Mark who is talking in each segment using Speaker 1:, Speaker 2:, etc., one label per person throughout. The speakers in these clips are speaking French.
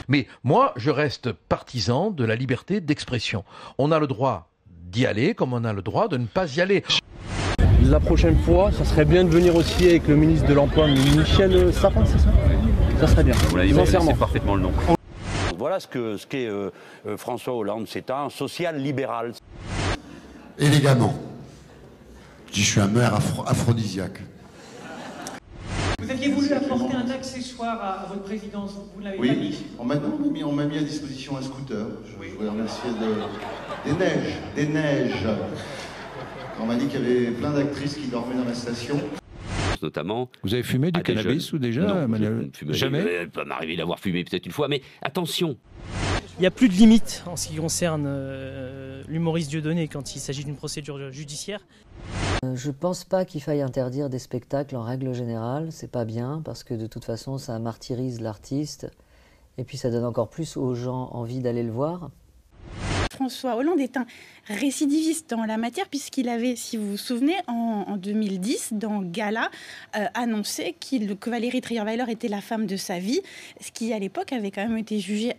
Speaker 1: Mais moi, je reste partisan de la liberté d'expression. On a le droit d'y aller comme on a le droit de ne pas y aller.
Speaker 2: La prochaine fois, ça serait bien de venir aussi avec le ministre de l'Emploi, Michel Sapin, c'est ça? Ça serait bien.
Speaker 3: Vous l'avez dit,
Speaker 2: Sincèrement.
Speaker 3: c'est parfaitement le nom.
Speaker 4: Voilà ce qu'est François Hollande, c'est un social-libéral.
Speaker 5: Élégamment. Je suis un maire aphrodisiaque.
Speaker 6: Vous aviez voulu apporter un accessoire à votre présidence, vous ne l'avez pas dit.
Speaker 5: On m'a mis à disposition un scooter. Je voudrais remercier des neiges. On m'a dit qu'il y avait plein d'actrices qui dormaient dans la station.
Speaker 3: Notamment.
Speaker 7: Vous avez fumé du cannabis ou déjà?
Speaker 3: Non,
Speaker 7: jamais.
Speaker 3: Il peut m'arriver d'avoir fumé peut-être une fois, mais attention.
Speaker 8: Il n'y a plus de limite en ce qui concerne l'humoriste Dieudonné quand il s'agit d'une procédure judiciaire.
Speaker 9: Je pense pas qu'il faille interdire des spectacles en règle générale, c'est pas bien parce que de toute façon ça martyrise l'artiste et puis ça donne encore plus aux gens envie d'aller le voir.
Speaker 10: François Hollande est un récidiviste en la matière puisqu'il avait, si vous vous souvenez, en 2010, dans Gala, annoncé que Valérie Trierweiler était la femme de sa vie, ce qui à l'époque avait quand même été jugé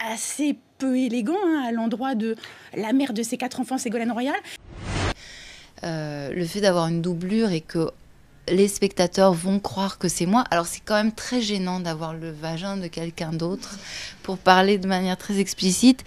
Speaker 10: assez peu élégant à l'endroit de la mère de ses 4 enfants, Ségolène Royal.
Speaker 11: Le fait d'avoir une doublure et que les spectateurs vont croire que c'est moi. Alors c'est quand même très gênant d'avoir le vagin de quelqu'un d'autre pour parler de manière très explicite.